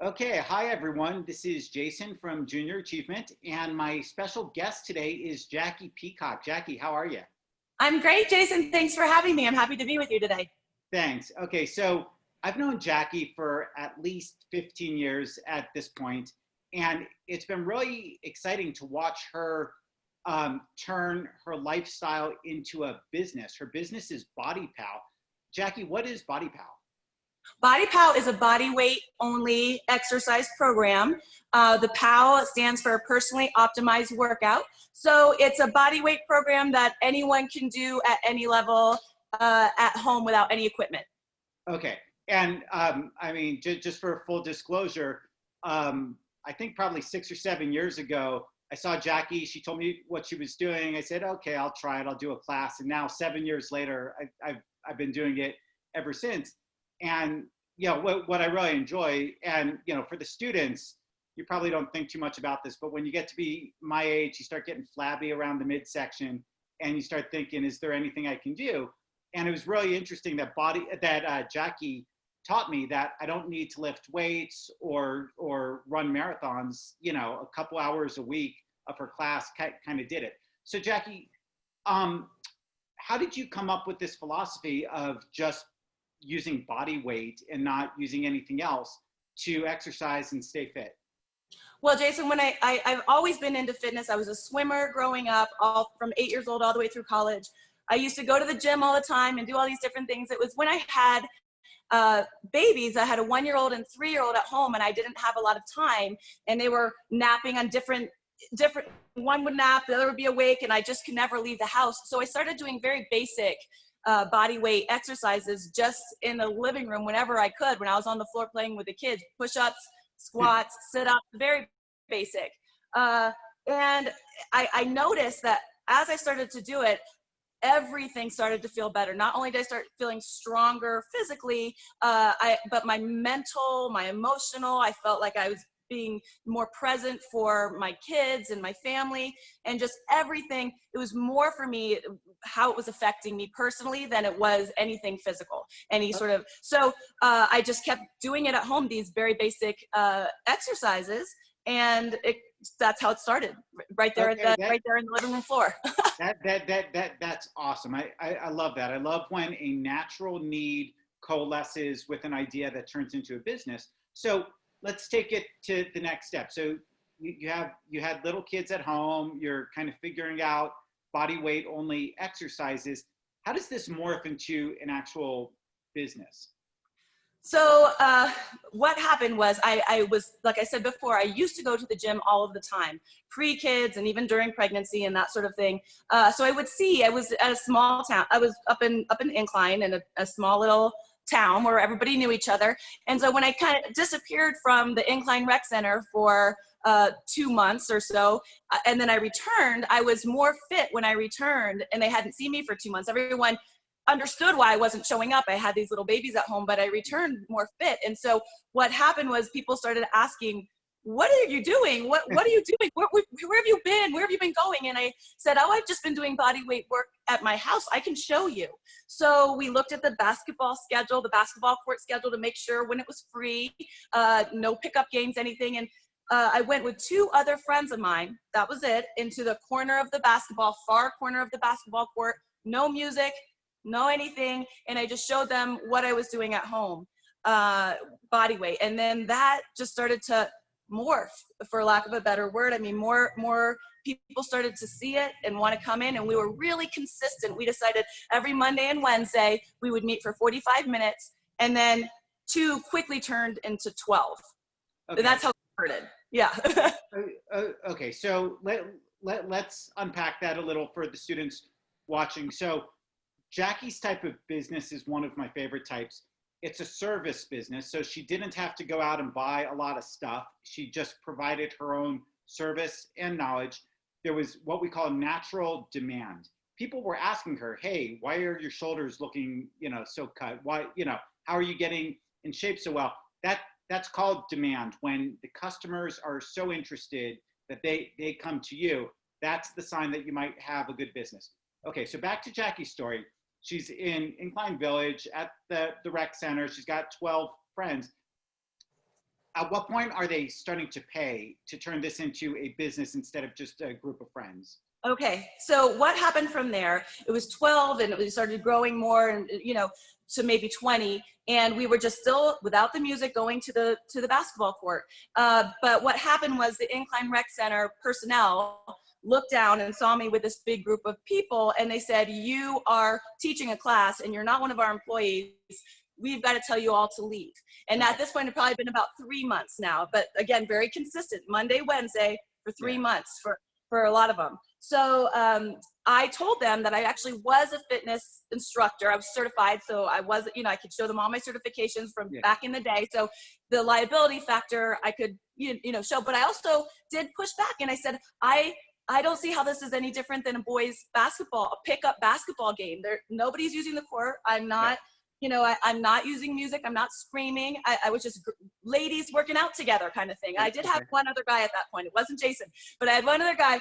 Okay, hi everyone. This is Jason from Junior Achievement, and my special guest today is Jackie Peacock. Jackie, how are you? I'm great, Jason. Thanks for having me. I'm happy to be with you today. Thanks. Okay, so I've known Jackie for at least 15 years at this point, and it's been really exciting to watch her turn her lifestyle into a business. Her business is BodyPOW. Jackie, what is BodyPOW? BodyPOW is a body weight only exercise program. The POW stands for Personally Optimized Workout. So it's a body weight program that anyone can do at any level at home without any equipment. Okay, and I mean, just for full disclosure, I think probably 6 or 7 years ago, I saw Jackie. She told me what she was doing. I said, okay, I'll try it. I'll do a class. And now 7 years later, I've been doing it ever since. And what I really enjoy, and for the students, you probably don't think too much about this, but when you get to be my age, you start getting flabby around the midsection, and you start thinking, is there anything I can do? And it was really interesting that Jackie taught me that I don't need to lift weights or run marathons. A couple hours a week of her class kind of did it. So Jackie, how did you come up with this philosophy of just using body weight and not using anything else to exercise and stay fit? Well, Jason, when I've always been into fitness. I was a swimmer growing up, all from 8 years old all the way through college. I used to go to the gym all the time and do all these different things. It was when I had babies. I had a 1-year-old and 3-year-old at home, and I didn't have a lot of time, and they were napping on different, one would nap, the other would be awake, and I just could never leave the house. So I started doing very basic body weight exercises just in the living room whenever I could, when I was on the floor playing with the kids, push-ups, squats, sit-ups, very basic. And I noticed that as I started to do it, everything started to feel better. Not only did I start feeling stronger physically, but my mental, my emotional, I felt like I was being more present for my kids and my family, and just everything. It was more for me how it was affecting me personally than it was anything physical, any sort of. So I just kept doing it at home, these very basic exercises, and that's how it started, right there right there in the living room floor. That's awesome. I love that. I love when a natural need coalesces with an idea that turns into a business. So let's take it to the next step. So you had little kids at home. You're kind of figuring out body weight only exercises. How does this morph into an actual business? So what happened was I was, like I said before, I used to go to the gym all of the time, pre-kids and even during pregnancy and that sort of thing. So I was at a small town. I was up in Incline in a small little town where everybody knew each other. And so when I kind of disappeared from the Incline Rec Center for 2 months or so, and then I returned, I was more fit when I returned, and they hadn't seen me for 2 months. Everyone understood why I wasn't showing up. I had these little babies at home, but I returned more fit. And so what happened was people started asking, what are you doing? What are you doing? Where have you been? Where have you been going? And I said, oh, I've just been doing body weight work at my house. I can show you. So we looked at the basketball schedule, the basketball court schedule, to make sure when it was free, no pickup games, anything. And I went with 2 other friends of mine. That was it, into the corner of the far corner of the basketball court, no music, no anything, and I just showed them what I was doing at home, body weight. And then that just started to morph, for lack of a better word. I mean, more people started to see it and want to come in, and we were really consistent. We decided every Monday and Wednesday we would meet for 45 minutes, and then 2 quickly turned into 12. Okay. And that's how it started. Yeah. Okay, so let's unpack that a little for the students watching. So Jackie's type of business is one of my favorite types. It's a service business, so she didn't have to go out and buy a lot of stuff. She just provided her own service and knowledge. There was what we call natural demand. People were asking her, hey, why are your shoulders looking, so cut? Why, how are you getting in shape so well? That's called demand. When the customers are so interested that they come to you, that's the sign that you might have a good business. Okay, so back to Jackie's story. She's in Incline Village at the rec center. She's got 12 friends. at what point are they starting to pay to turn this into a business instead of just a group of friends? Okay, so what happened from there? It was 12 and we started growing more and, you know, to maybe 20. And we were just still without the music going to the basketball court. But what happened was the Incline Rec Center personnel looked down and saw me with this big group of people. And they said, you are teaching a class and you're not one of our employees. We've got to tell you all to leave. And at this point, it probably been about 3 months now. But again, very consistent, Monday, Wednesday for 3 months for a lot of them. So I told them that I actually was a fitness instructor. I was certified, so I was, you know, I could show them all my certifications from back in the day. So the liability factor I could, you know, show. But I also did push back, and I said, I don't see how this is any different than a boys' basketball, a pickup basketball game. Nobody's using the court. I'm not. You know, I'm not using music. I'm not screaming. I was just ladies working out together kind of thing. I did have one other guy at that point. It wasn't Jason, but I had one other guy.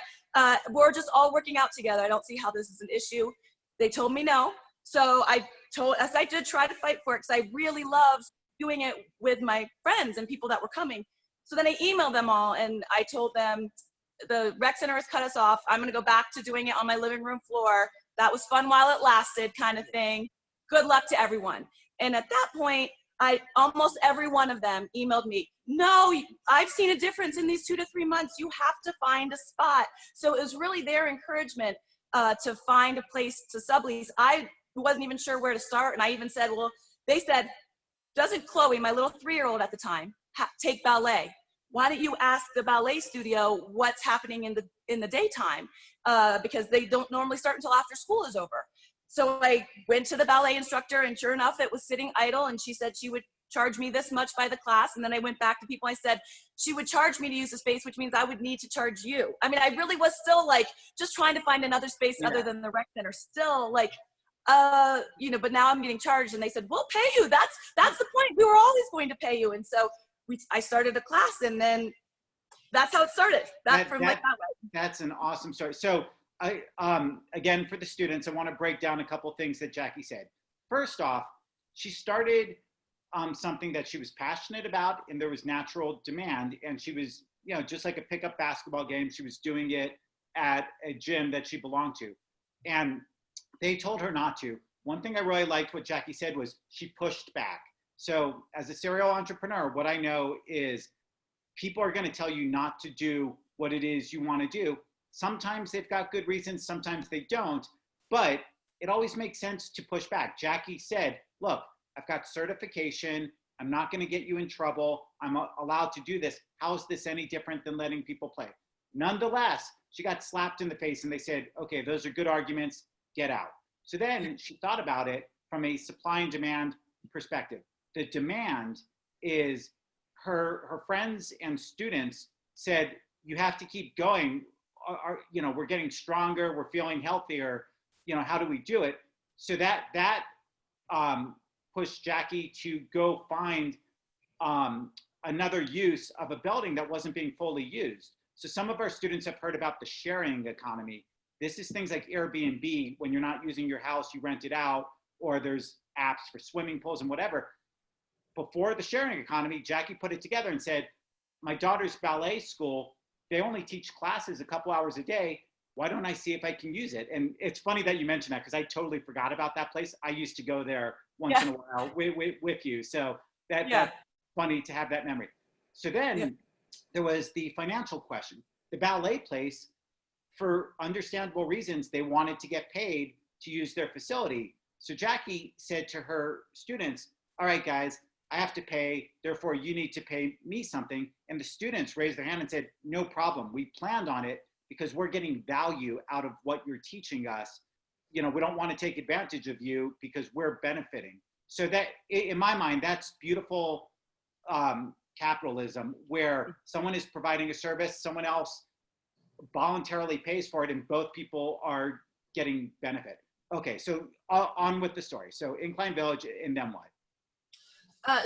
We're just all working out together. I don't see how this is an issue. They told me no. So I did try to fight for it because I really loved doing it with my friends and people that were coming. So then I emailed them all and I told them, the rec center has cut us off. I'm going to go back to doing it on my living room floor. That was fun while it lasted kind of thing. Good luck to everyone. And at that point, almost every one of them emailed me, no, I've seen a difference in these 2 to 3 months. You have to find a spot. So it was really their encouragement to find a place to sublease. I wasn't even sure where to start. And I even said, well, they said, doesn't Chloe, my little 3-year-old at the time, take ballet? Why don't you ask the ballet studio what's happening in the daytime? Because they don't normally start until after school is over. So I went to the ballet instructor and sure enough, it was sitting idle and she said she would charge me this much by the class. And then I went back to people, I said, she would charge me to use the space, which means I would need to charge you. I mean, I really was still like, just trying to find another space other than the rec center, still like, you know, but now I'm getting charged and they said, we'll pay you. That's the point. We were always going to pay you. And so I started a class and then that's how it started. That way. That's an awesome story. So again, for the students, I want to break down a couple of things that Jackie said. First off, she started something that she was passionate about and there was natural demand. And she was, you know, just like a pickup basketball game, she was doing it at a gym that she belonged to. And they told her not to. One thing I really liked what Jackie said was she pushed back. So as a serial entrepreneur, what I know is people are going to tell you not to do what it is you want to do. Sometimes they've got good reasons, sometimes they don't, but it always makes sense to push back. Jackie said, look, I've got certification. I'm not going to get you in trouble. I'm allowed to do this. How is this any different than letting people play? Nonetheless, she got slapped in the face and they said, okay, those are good arguments, get out. So then she thought about it from a supply and demand perspective. The demand is her friends and students said, you have to keep going. You know, we're getting stronger, we're feeling healthier, you know, how do we do it? So that pushed Jackie to go find another use of a building that wasn't being fully used. So some of our students have heard about the sharing economy. This is things like Airbnb. When you're not using your house, you rent it out, or there's apps for swimming pools and whatever. Before the sharing economy, Jackie put it together and said, my daughter's ballet school, they only teach classes a couple hours a day. Why don't I see if I can use it? And it's funny that you mentioned that because I totally forgot about that place. I used to go there once in a while with you. So that's funny to have that memory. So then there was the financial question. The ballet place, for understandable reasons, they wanted to get paid to use their facility. So Jackie said to her students, all right, guys, I have to pay, therefore you need to pay me something. And the students raised their hand and said, no problem. We planned on it because we're getting value out of what you're teaching us. You know, we don't want to take advantage of you because we're benefiting. So that, in my mind, that's beautiful capitalism, where someone is providing a service, someone else voluntarily pays for it, and both people are getting benefit. Okay, so on with the story. So Incline Village, and then what?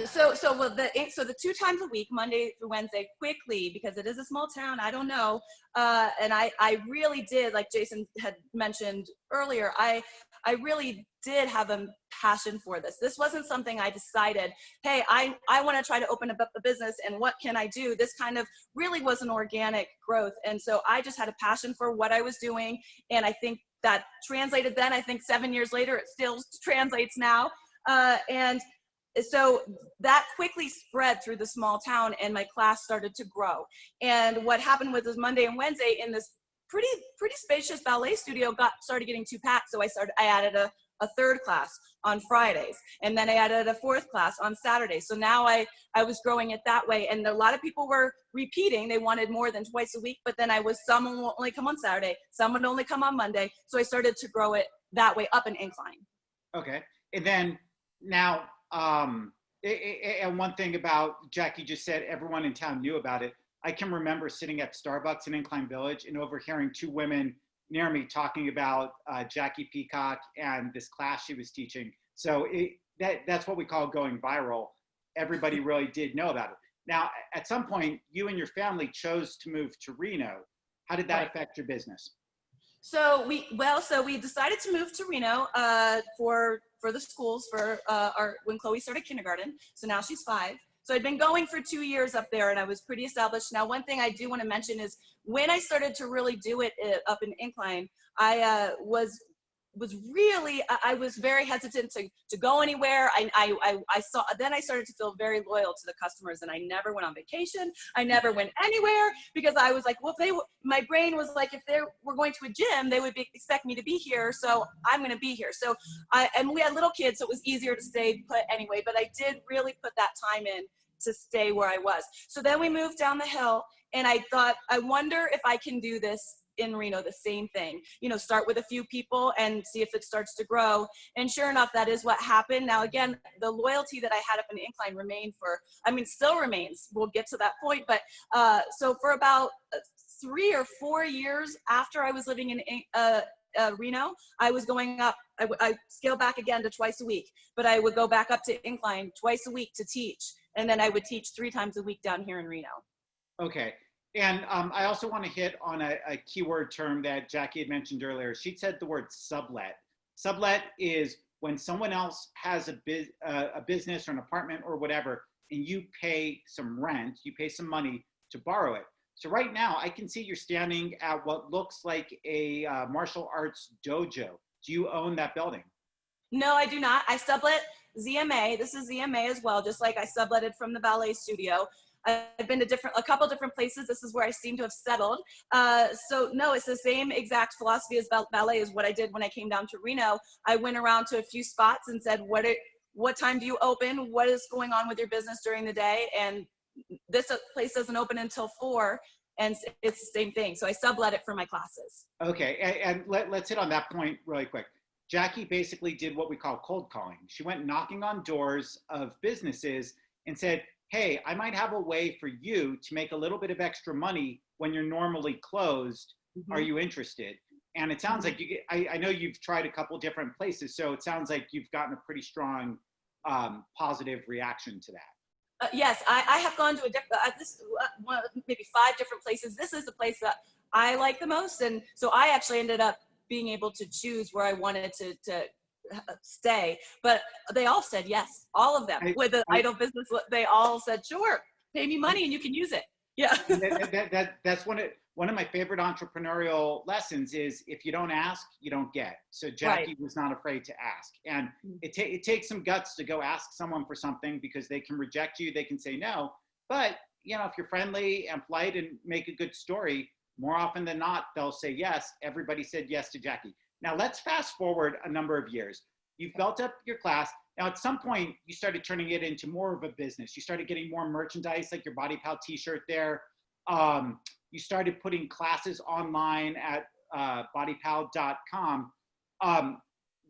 So the 2 times a week, Monday through Wednesday, quickly, because it is a small town, I don't know. And I really did, like Jason had mentioned earlier, I I really did have a passion for this. This wasn't something I decided, hey, I want to try to open up a business and what can I do? This kind of really was an organic growth. And so I just had a passion for what I was doing. And I think that translated then. I think 7 years later, it still translates now. And so that quickly spread through the small town and my class started to grow. And what happened was this Monday and Wednesday in this pretty spacious ballet studio started getting too packed. So I added a third class on Fridays, and then I added a fourth class on Saturdays. So now I was growing it that way, and a lot of people were repeating. They wanted more than twice a week, but then someone will only come on Saturday, someone would only come on Monday. So I started to grow it that way up an incline. Okay, and then now, and one thing about Jackie just said, everyone in town knew about it. I can remember sitting at Starbucks in Incline Village and overhearing two women near me talking about Jackie Peacock and this class she was teaching. So that's what we call going viral. Everybody really did know about it. Now, at some point, you and your family chose to move to Reno. How did that affect your business? So we decided to move to Reno for the schools for when Chloe started kindergarten. So now she's 5. So I'd been going for 2 years up there and I was pretty established. Now, one thing I do want to mention is when I started to really do it up in Incline, I was very hesitant to go anywhere. Then I started to feel very loyal to the customers and I never went on vacation. I never went anywhere because I was like, well, my brain was like, if they were going to a gym, they would expect me to be here. So I'm going to be here. So and we had little kids, so it was easier to stay put anyway, but I did really put that time in to stay where I was. So then we moved down the hill and I thought, I wonder if I can do this in Reno, the same thing, start with a few people and see if it starts to grow. And sure enough, that is what happened. Now, again, the loyalty that I had up in Incline still remains. We'll get to that point. But so for about 3 or 4 years after I was living in Reno, I was going up. I scaled back again to twice a week, but I would go back up to Incline twice a week to teach. And then I would teach 3 times a week down here in Reno. Okay. And I also want to hit on a keyword term that Jackie had mentioned earlier. She said the word sublet. Sublet is when someone else has a business or an apartment or whatever, and you pay some rent, you pay some money to borrow it. So right now, I can see you're standing at what looks like a martial arts dojo. Do you own that building? No, I do not. I sublet ZMA. This is ZMA as well, just like I subletted from the ballet studio. I've been to a couple different places. This is where I seem to have settled. So no, it's the same exact philosophy as ballet is what I did when I came down to Reno. I went around to a few spots and said, what time do you open? What is going on with your business during the day? And this place doesn't open until 4. And it's the same thing. So I sublet it for my classes. Okay, and let's hit on that point really quick. Jackie basically did what we call cold calling. She went knocking on doors of businesses and said, hey, I might have a way for you to make a little bit of extra money when you're normally closed. Mm-hmm. Are you interested? And it sounds like I know you've tried a couple different places, so it sounds like you've gotten a pretty strong positive reaction to that. Yes, I have gone to maybe 5 different places. This is the place that I like the most. And so I actually ended up being able to choose where I wanted to stay, but they all said yes. All of them with the idol business, they all said, sure, pay me money and you can use it. Yeah. That's one of my favorite entrepreneurial lessons is if you don't ask, you don't get. So Jackie was not afraid to ask. And it takes some guts to go ask someone for something because they can reject you, they can say no. But if you're friendly and polite and make a good story, more often than not, they'll say yes. Everybody said yes to Jackie. Now let's fast forward a number of years. You've built up your class. Now at some point, you started turning it into more of a business. You started getting more merchandise, like your BodyPOW t-shirt there. You started putting classes online at bodypow.com.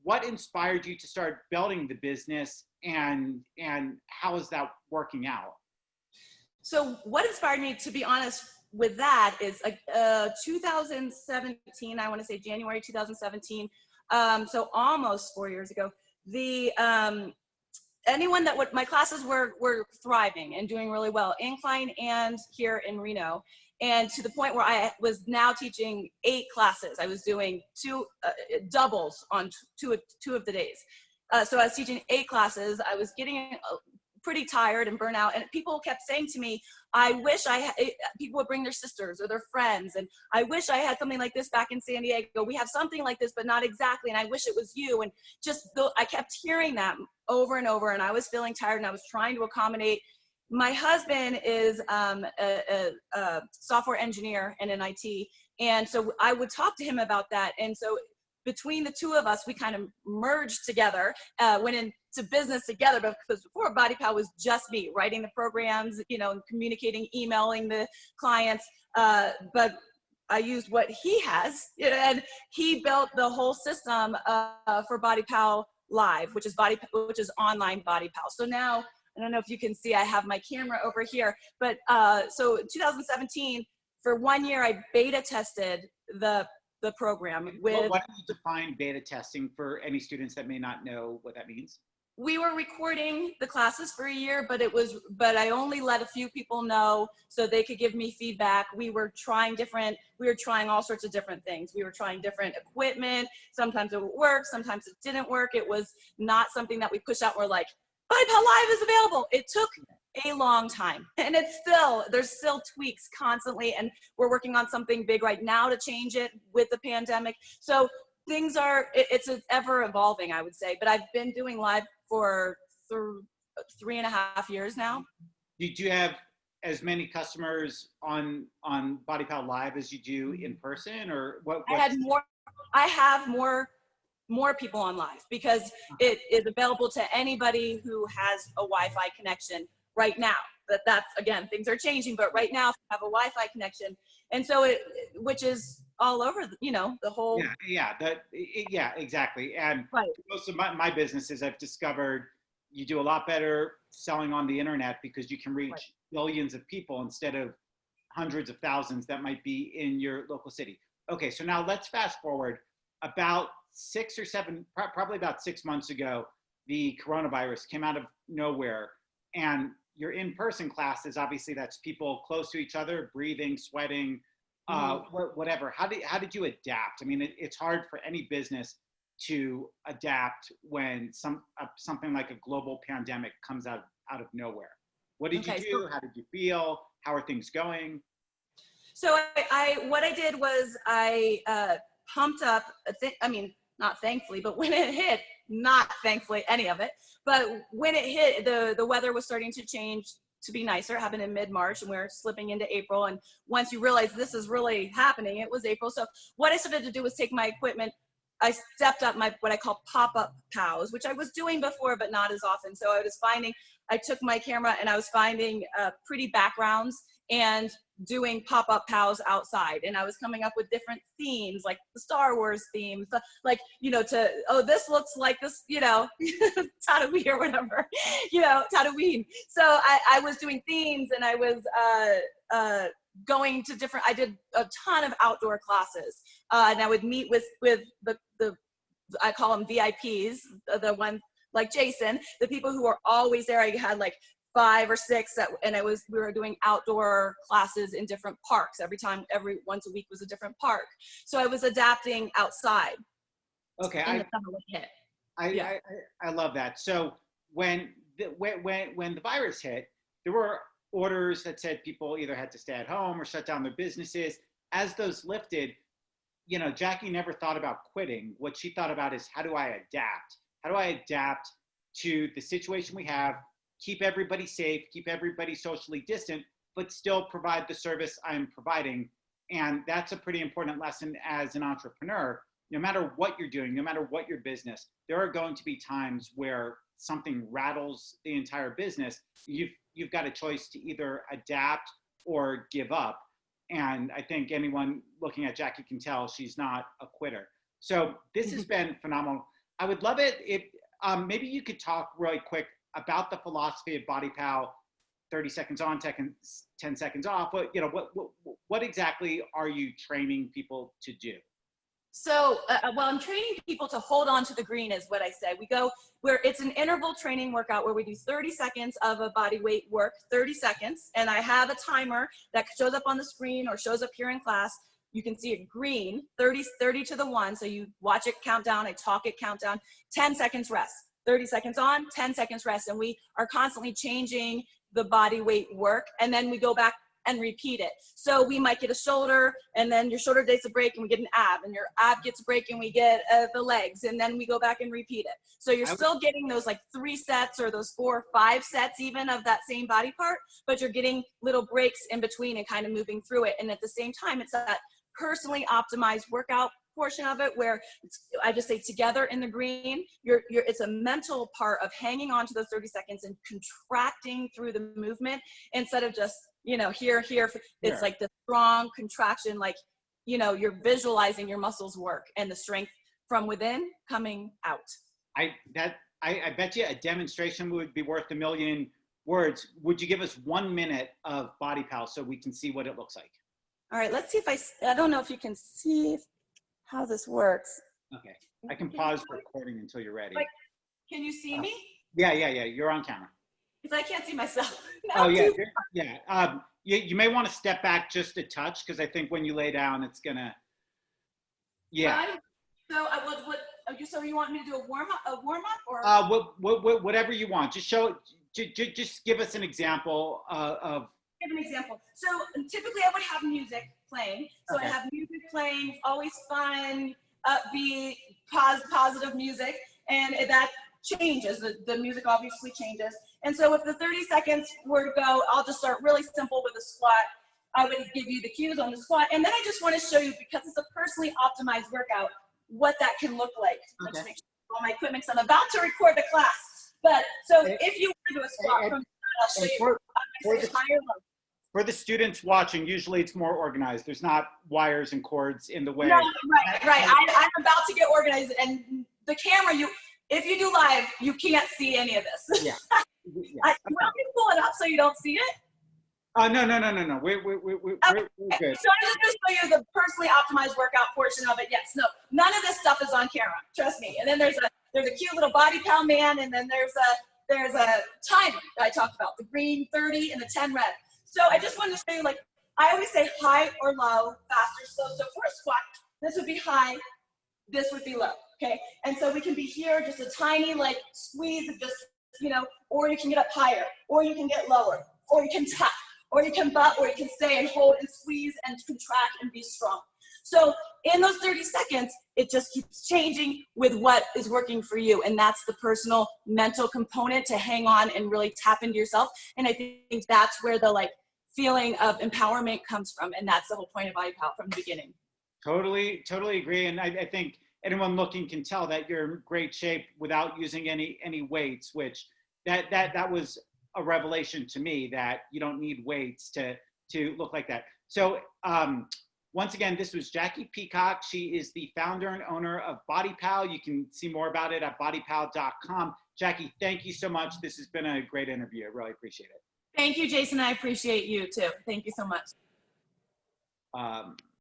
What inspired you to start building the business and how is that working out? So what inspired me, to be honest, with that is 2017, I want to say January 2017, so almost 4 years ago. My classes were thriving and doing really well, Incline and here in Reno. And to the point where I was now teaching 8 classes. I was doing 2 doubles on two of the days. So I was teaching 8 classes. I was getting pretty tired and burnt out. And people kept saying to me, I wish people would bring their sisters or their friends. And I wish I had something like this back in San Diego. We have something like this, but not exactly. And I wish it was you. And just I kept hearing that over and over. And I was feeling tired and I was trying to accommodate. My husband is a software engineer and in IT. And so I would talk to him about that. And so between the two of us, we kind of merged together, went into business together, because before BodyPOW was just me writing the programs, communicating, emailing the clients. But I used what he has, and he built the whole system for BodyPOW Live, which is online BodyPOW. So now, I don't know if you can see, I have my camera over here, but so 2017, for 1 year, I beta tested the program with. Why don't you define beta testing for any students that may not know what that means? We were recording the classes for a year, but I only let a few people know so they could give me feedback. We were trying all sorts of different things. We were trying different equipment. Sometimes it would work, sometimes it didn't work. It was not something that we push out. We're like, BodyPOW Live is available. It took a long time, and there's still tweaks constantly, and we're working on something big right now to change it with the pandemic. So it's ever evolving, I would say, but I've been doing live for 3.5 years now. Did you have as many customers on BodyPOW Live as you do in person, or what? I have more people on live because it is available to anybody who has a Wi-Fi connection right now. That's again, things are changing, but right now, if you have a Wi-Fi connection, and so which is all over, the whole. Yeah, exactly. And right. Most of my businesses, I've discovered you do a lot better selling on the internet because you can reach billions of people instead of hundreds of thousands that might be in your local city. Okay, so now let's fast forward about 6 or 7, probably about 6 months ago, the coronavirus came out of nowhere, and your in-person classes, obviously that's people close to each other, breathing, sweating, whatever. How did you adapt? I mean, it's hard for any business to adapt when something like a global pandemic comes out of nowhere. What did you do? How did you feel? How are things going? So what I did was I pumped up, not thankfully, but when it hit, not thankfully any of it, but when it hit, the weather was starting to change to be nicer. It happened in mid-March, and we're slipping into April. And once you realize this is really happening, it was April. So what I started to do was take my equipment. I stepped up what I call pop-up POWs, which I was doing before, but not as often. So I took my camera and I was finding pretty backgrounds and doing pop-up POWs outside. And I was coming up with different themes, like the Star Wars themes, this looks like this, Tatooine or whatever, Tatooine. So I was doing themes, and I was going to I did a ton of outdoor classes. And I would meet with the I call them VIPs, the ones like Jason, the people who are always there. I had like 5 or 6 we were doing outdoor classes in different parks. Every once a week was a different park. So I was adapting outside. Okay. I love that. So when the virus hit, there were orders that said people either had to stay at home or shut down their businesses. As those lifted, Jackie never thought about quitting. What she thought about is, how do I adapt? How do I adapt to the situation we have, keep everybody safe, keep everybody socially distant, but still provide the service I'm providing? And that's a pretty important lesson as an entrepreneur. No matter what you're doing, no matter what your business, there are going to be times where something rattles the entire business. You've got a choice to either adapt or give up. And I think anyone looking at Jackie can tell she's not a quitter. So this has been phenomenal. I would love it if maybe you could talk really quick about the philosophy of BodyPOW, 30 seconds on, 10 seconds off. What exactly are you training people to do? So, well, I'm training people to hold on to the green is what I say. We go where it's an interval training workout where we do 30 seconds of a body weight work, 30 seconds. And I have a timer that shows up on the screen or shows up here in class. You can see it green, 30 to the 1. So you watch it count down, I talk it count down, 10 seconds rest, 30 seconds on, 10 seconds rest. And we are constantly changing the body weight work. And then we go back and repeat it. So we might get a shoulder, and then your shoulder takes a break and we get an ab, and your ab gets a break and we get the legs, and then we go back and repeat it. So you're still getting those like 3 sets or those 4 or 5 sets even of that same body part, but you're getting little breaks in between and kind of moving through it. And at the same time, it's that personally optimized workout portion of it where I just say together in the green, it's a mental part of hanging on to those 30 seconds and contracting through the movement instead of just, you know, here, it's like the strong contraction, like, you know, you're visualizing your muscles work and the strength from within coming out. I bet you a demonstration would be worth a million words. Would you give us 1 minute of BodyPOW so we can see what it looks like? All right, let's see if I don't know if you can see how this works. Okay, I can pause recording until you're ready. Like, can you see me? Yeah, you're on camera. Because I can't see myself. Oh yeah, yeah. You may want to step back just a touch because I think when you lay down, it's gonna. Yeah. So you want me to do a warm up, or? Whatever you want. Just just give us an example of. Give an example. So typically I would have music playing. So okay. I have music playing, always fun, upbeat, positive music, and that changes. The music obviously changes. And so if the 30 seconds were to go, I'll just start really simple with a squat. I would give you the cues on the squat. And then I just want to show you, because it's a personally optimized workout, what that can look like. Okay. Let's make sure all my equipment, I'm about to record the class. But so if you want to do a squat, I'll show you higher low. For the students watching, usually it's more organized. There's not wires and cords in the way. No, right. I'm about to get organized, and the camera, if you do live, you can't see any of this. Yeah. You want me to pull it up so you don't see it? No. We're good. So I'm just going to show you the personally optimized workout portion of it. Yes, no, none of this stuff is on camera. Trust me. And then there's a cute little BodyPOW man, and then there's a timer that I talked about, the green 30 and the 10 red. So I just wanted to show you, like, I always say high or low, fast or slow. So for a squat, this would be high, this would be low, okay? And so we can be here, just a tiny, like, squeeze of just, you know, or you can get up higher, or you can get lower, or you can tap, or you can butt, or you can stay and hold and squeeze and contract and be strong. So in those 30 seconds, it just keeps changing with what is working for you. And that's the personal mental component to hang on and really tap into yourself. And I think that's where the like feeling of empowerment comes from. And that's the whole point of BodyPOW from the beginning. Totally agree. And I think anyone looking can tell that you're in great shape without using any weights, which that was a revelation to me, that you don't need weights to look like that. So once again, this was Jackie Peacock. She is the founder and owner of BodyPOW. You can see more about it at bodypow.com. Jackie, thank you so much. This has been a great interview. I really appreciate it. Thank you, Jason. I appreciate you too. Thank you so much.